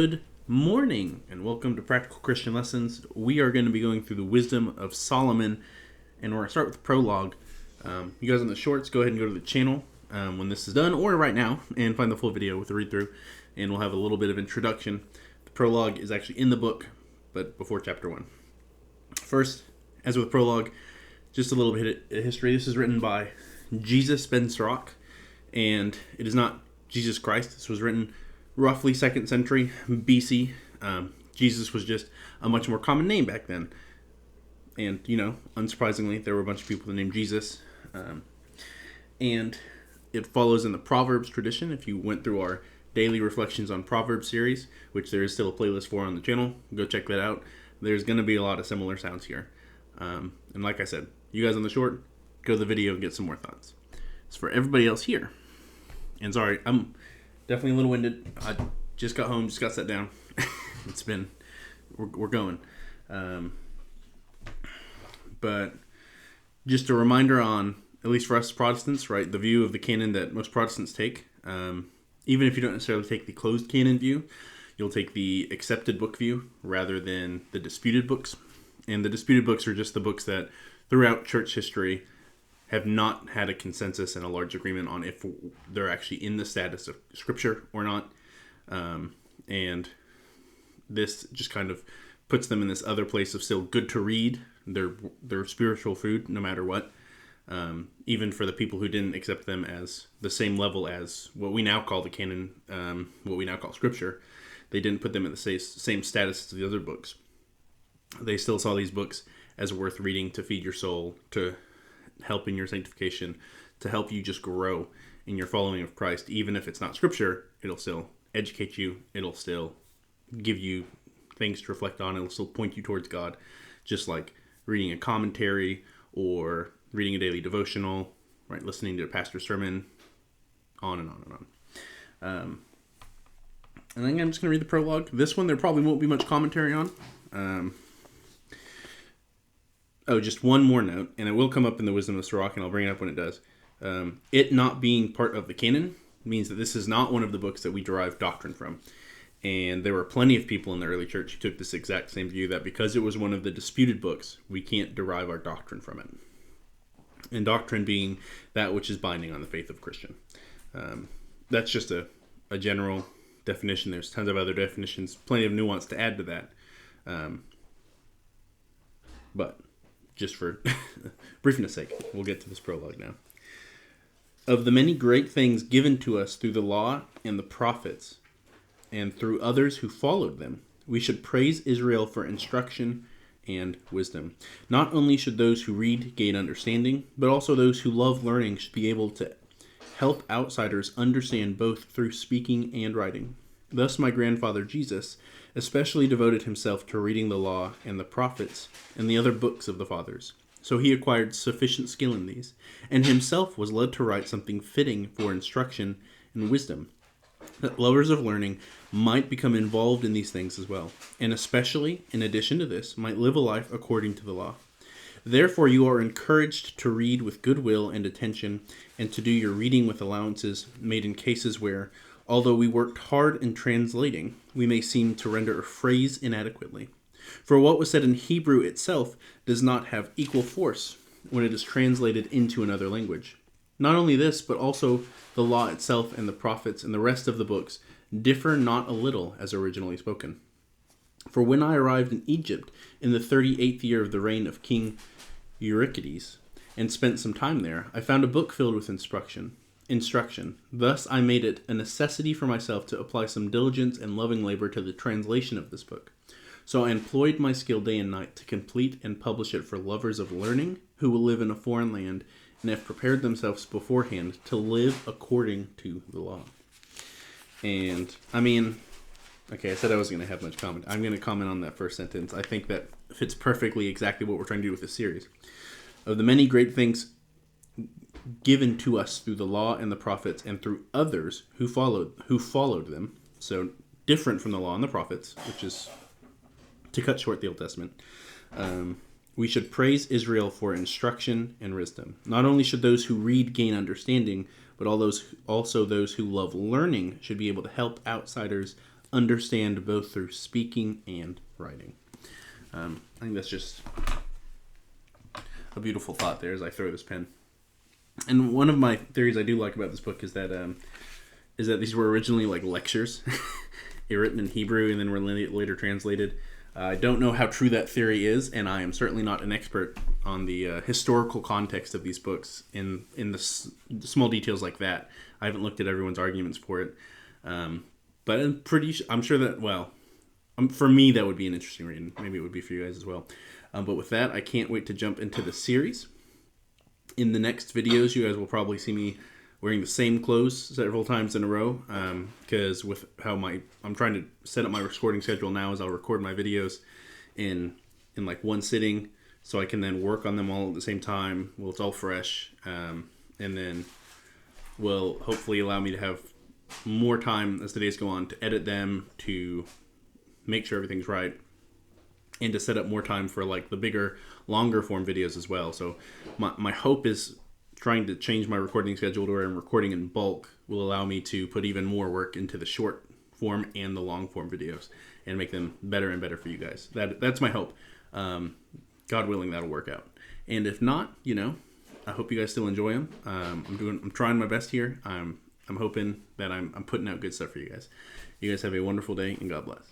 Good morning and welcome to Practical Christian Lessons. We are going to be going through the Wisdom of Solomon, and we're going to start with the prologue. You guys on the shorts, go ahead and go to the channel when this is done, or right now, and find the full video with the read-through, and we'll have a little bit of introduction. The prologue is actually in the book, but before chapter 1. First, as with prologue, just a little bit of history. This is written by Jesus ben Sirach, and it is not Jesus Christ. This was written roughly 2nd century BC. Jesus was just a much more common name back then. And, unsurprisingly, there were a bunch of people named Jesus. And it follows in the Proverbs tradition. If you went through our Daily Reflections on Proverbs series, which there is still a playlist for on the channel, go check that out. There's going to be a lot of similar sounds here. And like I said, you guys on the short, go to the video and get some more thoughts. As for everybody else here, and sorry, I'm definitely a little winded. I just got home, just got sat down. We're going. But just a reminder on, at least for us Protestants, right, the view of the canon that most Protestants take. Even if you don't necessarily take the closed canon view, you'll take the accepted book view rather than the disputed books. And the disputed books are just the books that throughout church history have not had a consensus and a large agreement on if they're actually in the status of scripture or not. And this just kind of puts them in this other place of still good to read. They're spiritual food no matter what. Even for the people who didn't accept them as the same level as what we now call the canon, what we now call scripture. They didn't put them in the same status as the other books. They still saw these books as worth reading to feed your soul, to help in your sanctification, to help you just grow in your following of Christ. Even if it's not scripture, it'll still educate you. It'll still give you things to reflect on. It'll still point you towards God, just like reading a commentary or reading a daily devotional, right? Listening to a pastor's sermon, on and on and on. And then I'm just going to read the prologue. This one, there probably won't be much commentary on. Just one more note, and it will come up in the Wisdom of Sirach, and I'll bring it up when it does. It not being part of the canon means that this is not one of the books that we derive doctrine from. And there were plenty of people in the early church who took this exact same view, that because it was one of the disputed books, we can't derive our doctrine from it. And doctrine being that which is binding on the faith of a Christian. That's just a general definition. There's tons of other definitions, plenty of nuance to add to that. But just for briefness sake, we'll get to this prologue now. Of the many great things given to us through the law and the prophets, and through others who followed them, we should praise Israel for instruction and wisdom. Not only should those who read gain understanding, but also those who love learning should be able to help outsiders understand both through speaking and writing. Thus my grandfather Jesus especially devoted himself to reading the law and the prophets and the other books of the fathers. So he acquired sufficient skill in these, and himself was led to write something fitting for instruction and wisdom, that lovers of learning might become involved in these things as well, and especially, in addition to this, might live a life according to the law. Therefore you are encouraged to read with good will and attention, and to do your reading with allowances made in cases where, although we worked hard in translating, we may seem to render a phrase inadequately. For what was said in Hebrew itself does not have equal force when it is translated into another language. Not only this, but also the law itself and the prophets and the rest of the books differ not a little as originally spoken. For when I arrived in Egypt in the 38th year of the reign of King Euryclides, and spent some time there, I found a book filled with instruction. Thus I made it a necessity for myself to apply some diligence and loving labor to the translation of this book. So I employed my skill day and night to complete and publish it for lovers of learning who will live in a foreign land and have prepared themselves beforehand to live according to the law. And, I said I wasn't going to have much comment. I'm going to comment on that first sentence. I think that fits perfectly exactly what we're trying to do with this series. Of the many great things given to us through the law and the prophets and through others who followed them, so different from the law and the prophets, which is, to cut short the Old Testament, we should praise Israel for instruction and wisdom. Not only should those who read gain understanding, but also those who love learning should be able to help outsiders understand both through speaking and writing. I think that's just a beautiful thought there as I throw this pen. And one of my theories I do like about this book is that these were originally like lectures, written in Hebrew and then were later translated. I don't know how true that theory is, and I am certainly not an expert on the historical context of these books in the small details like that. I haven't looked at everyone's arguments for it, but I'm sure that, for me that would be an interesting read. Maybe it would be for you guys as well. But with that, I can't wait to jump into the series. In the next videos, you guys will probably see me wearing the same clothes several times in a row, because with how I'm trying to set up my recording schedule now, is I'll record my videos in like one sitting, so I can then work on them all at the same time. Well, it's all fresh, and then will hopefully allow me to have more time as the days go on to edit them, to make sure everything's right, and to set up more time for like the bigger, longer form videos as well. So my hope is trying to change my recording schedule to where I'm recording in bulk will allow me to put even more work into the short form and the long form videos and make them better and better for you guys. That's my hope. God willing, that'll work out. And if not, I hope you guys still enjoy them. I'm trying my best here. I'm hoping that I'm putting out good stuff for you guys. You guys have a wonderful day, and God bless.